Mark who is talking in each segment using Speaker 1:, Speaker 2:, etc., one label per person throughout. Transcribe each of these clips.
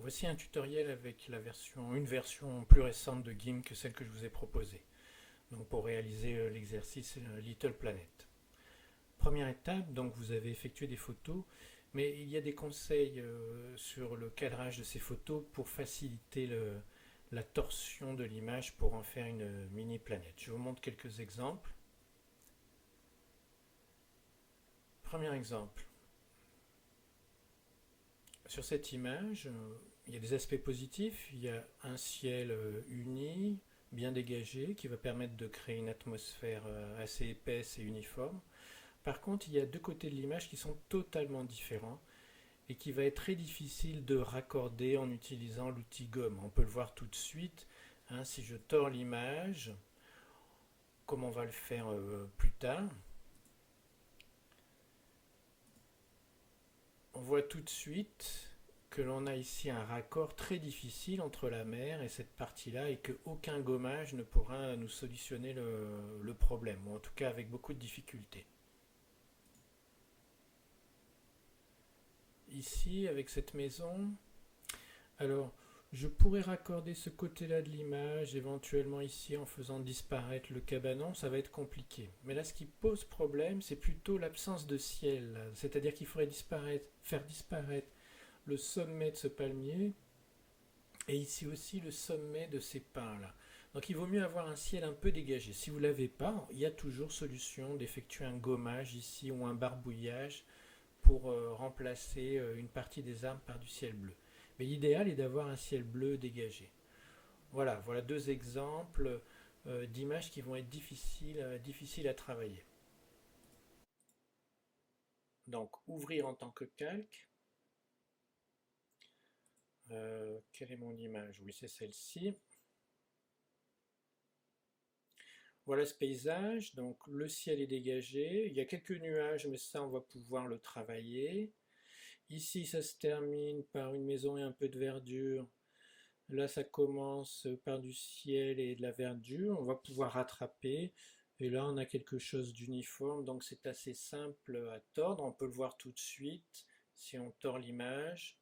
Speaker 1: Voici un tutoriel avec une version plus récente de GIMP que celle que je vous ai proposée. Donc pour réaliser l'exercice Little Planet. Première étape, donc vous avez effectué des photos, mais il y a des conseils sur le cadrage de ces photos pour faciliter la torsion de l'image pour en faire une mini planète. Je vous montre quelques exemples. Premier exemple. Sur cette image, il y a des aspects positifs. Il y a un ciel uni, bien dégagé, qui va permettre de créer une atmosphère assez épaisse et uniforme. Par contre, il y a deux côtés de l'image qui sont totalement différents et qui va être très difficile de raccorder en utilisant l'outil gomme. On peut le voir tout de suite. Si je tords l'image, comme on va le faire plus tard, on voit tout de suite que l'on a ici un raccord très difficile entre la mer et cette partie-là et qu'aucun gommage ne pourra nous solutionner le problème, ou en tout cas avec beaucoup de difficultés. Ici, avec cette maison, alors je pourrais raccorder ce côté-là de l'image, éventuellement ici en faisant disparaître le cabanon, ça va être compliqué. Mais là, ce qui pose problème, c'est plutôt l'absence de ciel, c'est-à-dire qu'il faudrait faire disparaître le sommet de ce palmier et ici aussi le sommet de ces pins là. Donc il vaut mieux avoir un ciel un peu dégagé. Si vous ne l'avez pas, il y a toujours solution d'effectuer un gommage ici ou un barbouillage pour remplacer une partie des arbres par du ciel bleu. Mais l'idéal est d'avoir un ciel bleu dégagé. Voilà deux exemples d'images qui vont être difficiles à travailler. Donc ouvrir en tant que calque. Quelle est mon image? Oui, c'est celle-ci. Voilà ce paysage, donc le ciel est dégagé, il y a quelques nuages, mais ça on va pouvoir le travailler. Ici ça se termine par une maison et un peu de verdure. Là ça commence par du ciel et de la verdure, on va pouvoir rattraper. Et là on a quelque chose d'uniforme, donc c'est assez simple à tordre, on peut le voir tout de suite si on tord l'image.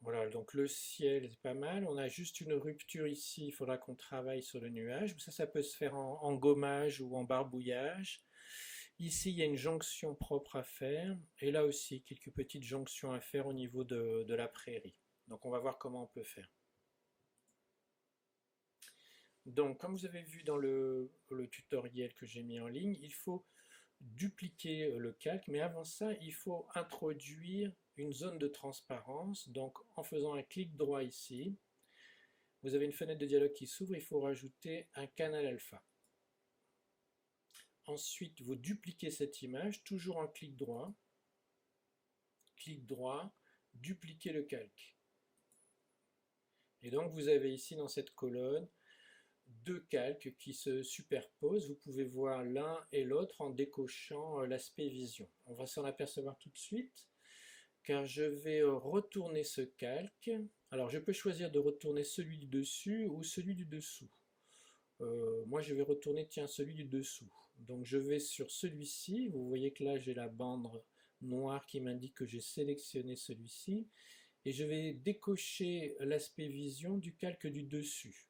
Speaker 1: Voilà, donc le ciel est pas mal. On a juste une rupture ici, il faudra qu'on travaille sur le nuage. Ça peut se faire en gommage ou en barbouillage. Ici, il y a une jonction propre à faire. Et là aussi, quelques petites jonctions à faire au niveau de la prairie. Donc on va voir comment on peut faire. Donc, comme vous avez vu dans le tutoriel que j'ai mis en ligne, il faut dupliquer le calque, mais avant ça, il faut introduire une zone de transparence. Donc, en faisant un clic droit ici, vous avez une fenêtre de dialogue qui s'ouvre, il faut rajouter un canal alpha. Ensuite, vous dupliquez cette image, toujours en clic droit, dupliquez le calque. Et donc, vous avez ici dans cette colonne deux calques qui se superposent. Vous pouvez voir l'un et l'autre en décochant l'aspect vision. On va s'en apercevoir tout de suite, car je vais retourner ce calque. Alors, je peux choisir de retourner celui du dessus ou celui du dessous. Moi, je vais retourner, tiens, celui du dessous. Donc, je vais sur celui-ci. Vous voyez que là, j'ai la bande noire qui m'indique que j'ai sélectionné celui-ci. Et je vais décocher l'aspect vision du calque du dessus.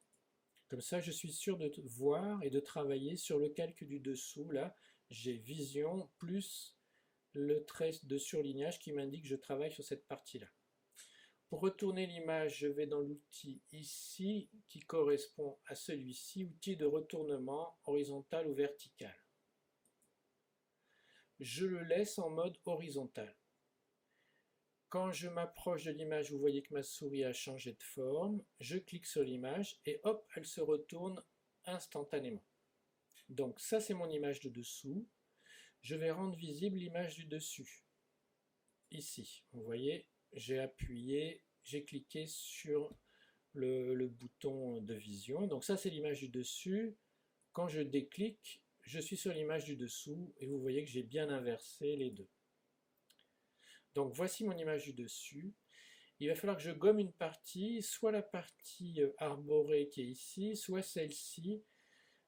Speaker 1: Comme ça, je suis sûr de voir et de travailler sur le calque du dessous. Là, j'ai vision plus le trait de surlignage qui m'indique que je travaille sur cette partie-là. Pour retourner l'image, je vais dans l'outil ici qui correspond à celui-ci, outil de retournement horizontal ou vertical. Je le laisse en mode horizontal. Quand je m'approche de l'image, vous voyez que ma souris a changé de forme. Je clique sur l'image et hop, elle se retourne instantanément. Donc ça, c'est mon image de dessous. Je vais rendre visible l'image du dessus. Ici, vous voyez, j'ai appuyé, j'ai cliqué sur le bouton de vision. Donc ça, c'est l'image du dessus. Quand je déclique, je suis sur l'image du dessous et vous voyez que j'ai bien inversé les deux. Donc voici mon image du dessus. il va falloir que je gomme une partie, soit la partie arborée qui est ici, soit celle-ci.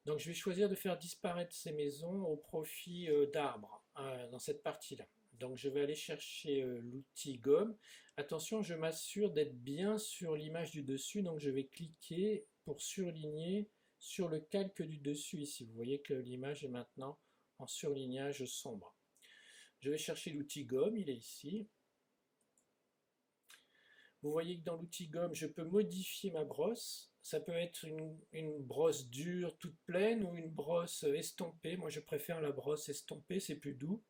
Speaker 1: Donc je vais choisir de faire disparaître ces maisons au profit d'arbres dans cette partie-là. Donc je vais aller chercher l'outil gomme. Attention, je m'assure d'être bien sur l'image du dessus, donc je vais cliquer pour surligner sur le calque du dessus ici. Vous voyez que l'image est maintenant en surlignage sombre. Je vais chercher l'outil gomme, il est ici. Vous voyez que dans l'outil gomme, je peux modifier ma brosse. Ça peut être une brosse dure, toute pleine, ou une brosse estompée. Moi, je préfère la brosse estompée, c'est plus doux.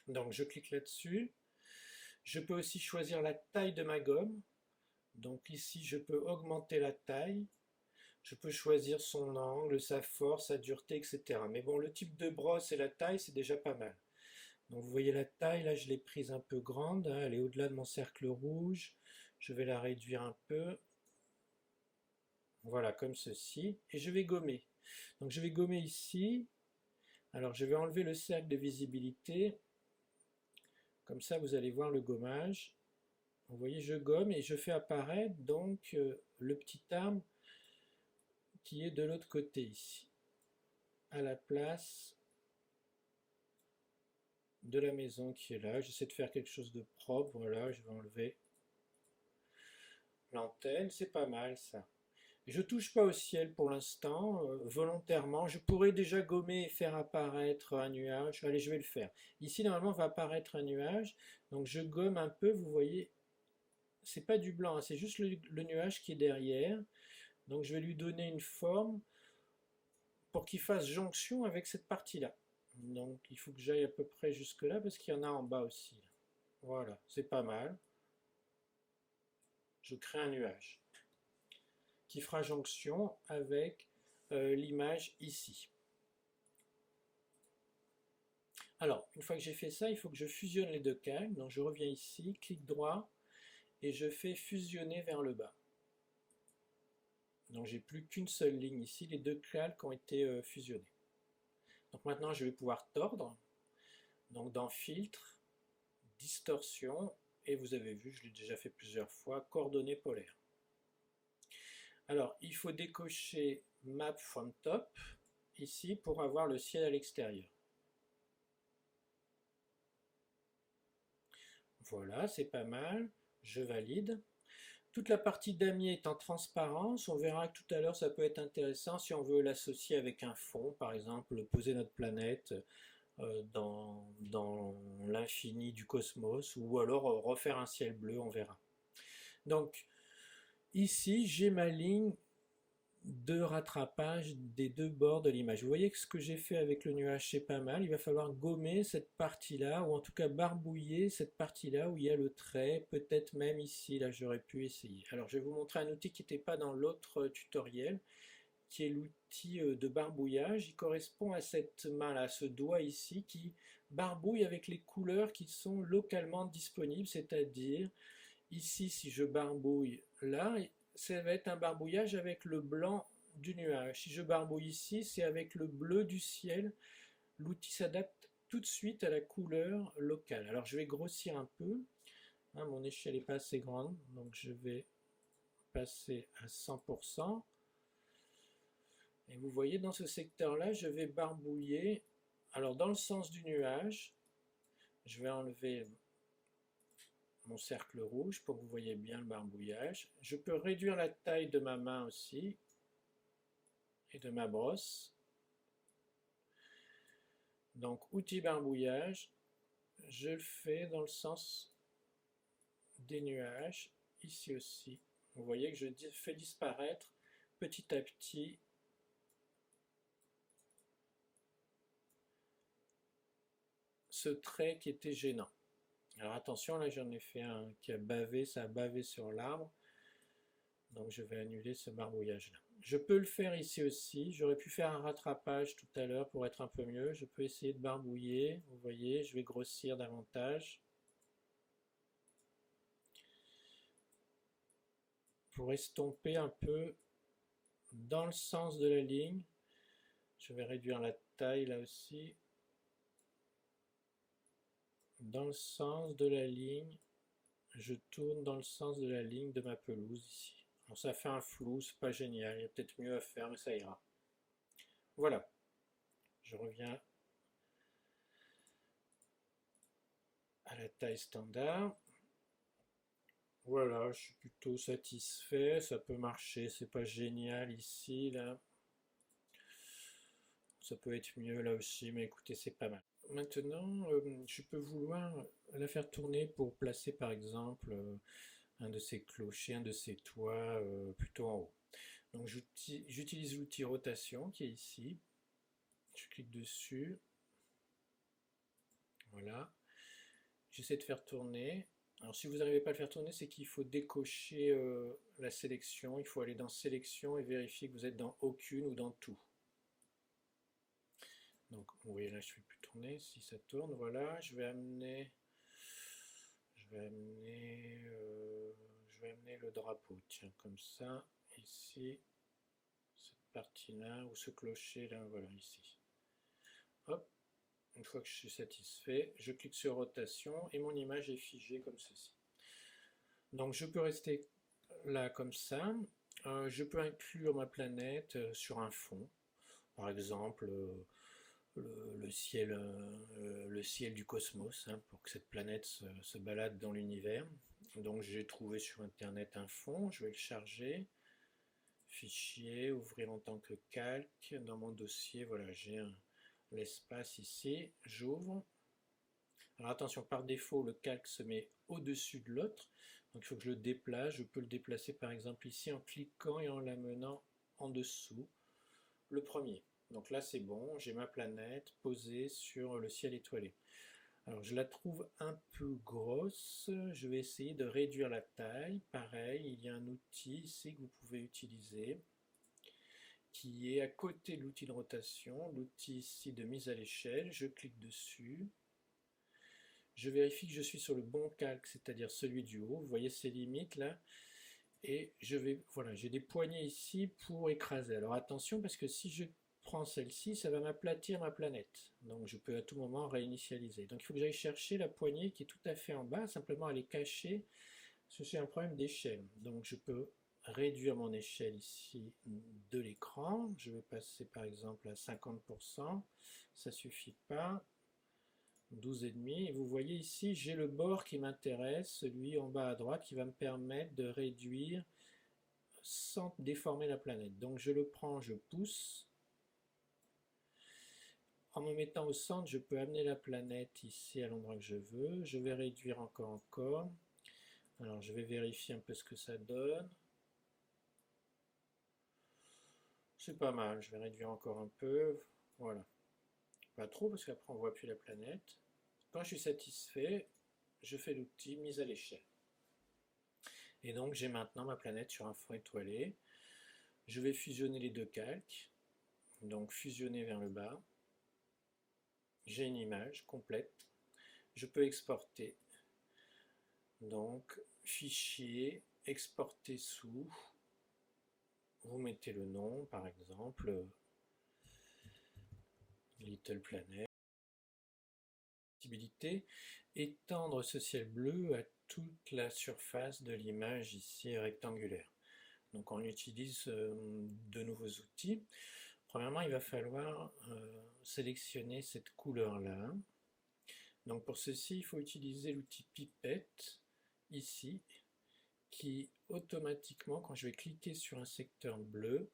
Speaker 1: Donc, je clique là-dessus. Je peux aussi choisir la taille de ma gomme. Donc ici, je peux augmenter la taille. Je peux choisir son angle, sa force, sa dureté, etc. Mais bon, le type de brosse et la taille, c'est déjà pas mal. Donc vous voyez la taille, là je l'ai prise un peu grande, hein, elle est au-delà de mon cercle rouge. Je vais la réduire un peu. Voilà, comme ceci. Et je vais gommer. Donc je vais gommer ici. Alors je vais enlever le cercle de visibilité. Comme ça vous allez voir le gommage. Vous voyez, je gomme et je fais apparaître donc le petit arbre qui est de l'autre côté ici, à la place de la maison qui est là. J'essaie de faire quelque chose de propre. Voilà, je vais enlever l'antenne. C'est pas mal ça. Je touche pas au ciel pour l'instant, volontairement. Je pourrais déjà gommer et faire apparaître un nuage. Allez, je vais le faire. Ici, normalement, va apparaître un nuage. Donc, je gomme un peu. Vous voyez, c'est pas du blanc, hein, c'est juste le nuage qui est derrière. Donc, je vais lui donner une forme pour qu'il fasse jonction avec cette partie-là. Donc, il faut que j'aille à peu près jusque là parce qu'il y en a en bas aussi. Voilà, c'est pas mal. Je crée un nuage qui fera jonction avec l'image ici. Alors, une fois que j'ai fait ça, il faut que je fusionne les deux calques. Donc je reviens ici, clic droit, et je fais fusionner vers le bas. Donc j'ai plus qu'une seule ligne ici, les deux calques ont été fusionnés. Donc maintenant je vais pouvoir tordre. Donc dans Filtre, Distorsion, et vous avez vu, je l'ai déjà fait plusieurs fois, Coordonnées polaires. Alors il faut décocher Map from Top, ici, pour avoir le ciel à l'extérieur. Voilà, c'est pas mal. Je valide. Toute la partie damier est en transparence. On verra que tout à l'heure, ça peut être intéressant si on veut l'associer avec un fond, par exemple, poser notre planète dans l'infini du cosmos, ou alors refaire un ciel bleu, on verra. Donc, ici, j'ai ma ligne de rattrapage des deux bords de l'image. Vous voyez que ce que j'ai fait avec le nuage, c'est pas mal. Il va falloir gommer cette partie-là, ou en tout cas barbouiller cette partie-là où il y a le trait, peut-être même ici, là j'aurais pu essayer. Alors je vais vous montrer un outil qui n'était pas dans l'autre tutoriel, qui est l'outil de barbouillage. Il correspond à cette main-là, ce doigt ici, qui barbouille avec les couleurs qui sont localement disponibles, c'est-à-dire ici, si je barbouille là, ça va être un barbouillage avec le blanc du nuage. Si je barbouille ici, c'est avec le bleu du ciel. L'outil s'adapte tout de suite à la couleur locale. Alors je vais grossir un peu. Hein, mon échelle n'est pas assez grande, donc je vais passer à 100%. Et vous voyez, dans ce secteur-là, je vais barbouiller. Alors dans le sens du nuage, je vais enlever mon cercle rouge pour que vous voyez bien le barbouillage. Je peux réduire la taille de ma main aussi et de ma brosse. Donc outil barbouillage, je le fais dans le sens des nuages, ici aussi. Vous voyez que je fais disparaître petit à petit ce trait qui était gênant. Alors attention, là j'en ai fait un qui a bavé, ça a bavé sur l'arbre. Donc je vais annuler ce barbouillage là. Je peux le faire ici aussi. J'aurais pu faire un rattrapage tout à l'heure pour être un peu mieux. Je peux essayer de barbouiller. Vous voyez, je vais grossir davantage. Pour estomper un peu dans le sens de la ligne. Je vais réduire la taille là aussi. Dans le sens de la ligne je tourne dans le sens de la ligne de ma pelouse ici. Alors ça fait un flou, c'est pas génial, il y a peut-être mieux à faire, mais ça ira. Voilà, je reviens à la taille standard. Voilà, je suis plutôt satisfait, ça peut marcher, c'est pas génial ici, là. Ça peut être mieux là aussi, mais écoutez, c'est pas mal. Maintenant, je peux vouloir la faire tourner pour placer par exemple un de ces clochers, un de ces toits plutôt en haut. Donc j'utilise l'outil rotation qui est ici. Je clique dessus. Voilà. J'essaie de faire tourner. Alors si vous n'arrivez pas à le faire tourner, c'est qu'il faut décocher la sélection. Il faut aller dans sélection et vérifier que vous êtes dans aucune ou dans tout. Donc vous voyez là, je ne fais plus tourner. Si ça tourne, voilà. Je vais amener le drapeau. Tiens, comme ça. Ici. Cette partie-là, ou ce clocher-là, voilà, ici. Hop. Une fois que je suis satisfait, je clique sur rotation et mon image est figée comme ceci. Donc je peux rester là comme ça. Je peux inclure ma planète sur un fond. Par exemple, le ciel du cosmos, hein, pour que cette planète se balade dans l'univers. Donc j'ai trouvé sur internet un fond, je vais le charger. Fichier, ouvrir en tant que calque. Dans mon dossier, voilà, j'ai l'espace ici. J'ouvre. Alors attention, par défaut, le calque se met au-dessus de l'autre. Donc il faut que je le déplace. Je peux le déplacer par exemple ici en cliquant et en l'amenant en dessous. Le premier. Donc là c'est bon, j'ai ma planète posée sur le ciel étoilé. Alors je la trouve un peu grosse, je vais essayer de réduire la taille. Pareil, il y a un outil ici que vous pouvez utiliser qui est à côté de l'outil de rotation, l'outil ici de mise à l'échelle. Je clique dessus. Je vérifie que je suis sur le bon calque, c'est-à-dire celui du haut. Vous voyez ces limites là. Et voilà, j'ai des poignées ici pour écraser. Alors attention parce que si je prends celle-ci, ça va m'aplatir ma planète. Donc je peux à tout moment réinitialiser. Donc il faut que j'aille chercher la poignée qui est tout à fait en bas, simplement elle est cachée. C'est un problème d'échelle. Donc je peux réduire mon échelle ici de l'écran. Je vais passer par exemple à 50%. Ça suffit pas. 12,5. Et vous voyez ici, j'ai le bord qui m'intéresse, celui en bas à droite, qui va me permettre de réduire sans déformer la planète. Donc je le prends, je pousse. En me mettant au centre, je peux amener la planète ici à l'endroit que je veux. Je vais réduire encore. Alors je vais vérifier un peu ce que ça donne. C'est pas mal, je vais réduire encore un peu. Voilà. Pas trop parce qu'après on ne voit plus la planète. Quand je suis satisfait, je fais l'outil mise à l'échelle. Et donc j'ai maintenant ma planète sur un fond étoilé. Je vais fusionner les deux calques. Donc fusionner vers le bas. J'ai une image complète. Je peux exporter. Donc fichier, exporter sous. Vous mettez le nom par exemple. Little Planet. Possibilité, étendre ce ciel bleu à toute la surface de l'image ici rectangulaire. Donc on utilise de nouveaux outils. Premièrement, il va falloir sélectionner cette couleur-là. Donc pour ceci, il faut utiliser l'outil pipette ici, qui automatiquement, quand je vais cliquer sur un secteur bleu,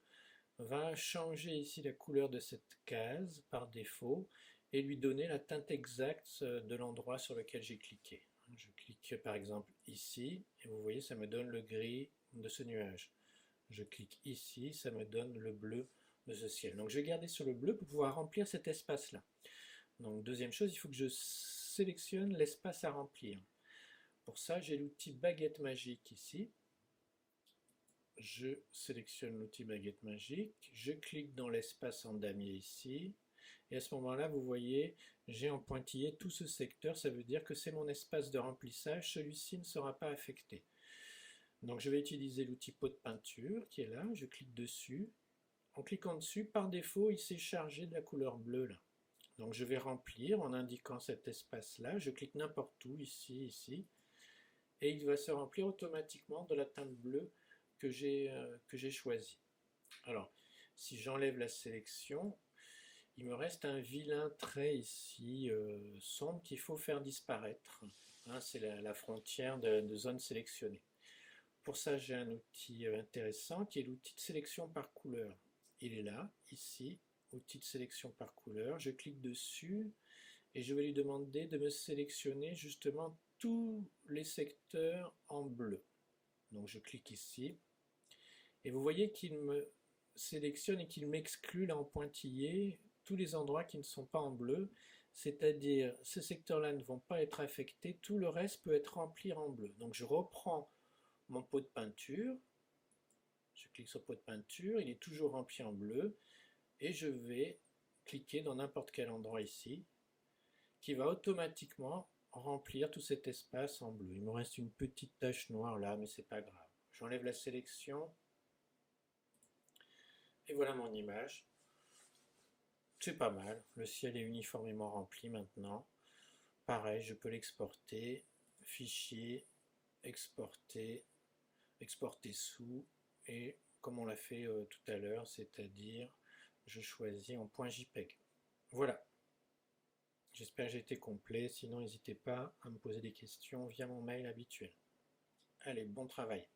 Speaker 1: va changer ici la couleur de cette case par défaut et lui donner la teinte exacte de l'endroit sur lequel j'ai cliqué. Je clique par exemple ici et vous voyez ça me donne le gris de ce nuage. Je clique ici, ça me donne le bleu de ce ciel. Donc je vais garder sur le bleu pour pouvoir remplir cet espace-là. Donc deuxième chose, il faut que je sélectionne l'espace à remplir. Pour ça, j'ai l'outil baguette magique ici. Je sélectionne l'outil baguette magique, je clique dans l'espace en damier ici, et à ce moment-là, vous voyez, j'ai en pointillé tout ce secteur, ça veut dire que c'est mon espace de remplissage, celui-ci ne sera pas affecté. Donc je vais utiliser l'outil pot de peinture qui est là, je clique dessus. En cliquant dessus, par défaut, il s'est chargé de la couleur bleue là. Donc je vais remplir en indiquant cet espace-là, je clique n'importe où, ici, ici, et il va se remplir automatiquement de la teinte bleue que j'ai choisie. Alors, si j'enlève la sélection, il me reste un vilain trait ici, sombre, qu'il faut faire disparaître. Hein, c'est la frontière de zone sélectionnée. Pour ça, j'ai un outil intéressant qui est l'outil de sélection par couleur. Il est là, ici, outil de sélection par couleur. Je clique dessus et je vais lui demander de me sélectionner justement tous les secteurs en bleu. Donc je clique ici et vous voyez qu'il me sélectionne et qu'il m'exclut là en pointillé tous les endroits qui ne sont pas en bleu, c'est-à-dire ces secteurs-là ne vont pas être affectés, tout le reste peut être rempli en bleu. Donc je reprends mon pot de peinture, je clique sur pot de peinture, il est toujours rempli en bleu, et je vais cliquer dans n'importe quel endroit ici, qui va automatiquement remplir tout cet espace en bleu. Il me reste une petite tache noire là, mais c'est pas grave. J'enlève la sélection, et voilà mon image. C'est pas mal, le ciel est uniformément rempli maintenant. Pareil, je peux l'exporter, fichier, exporter, exporter sous, et comme on l'a fait tout à l'heure, c'est-à-dire je choisis en .jpeg. Voilà, j'espère que j'ai été complet, sinon n'hésitez pas à me poser des questions via mon mail habituel. Allez, bon travail.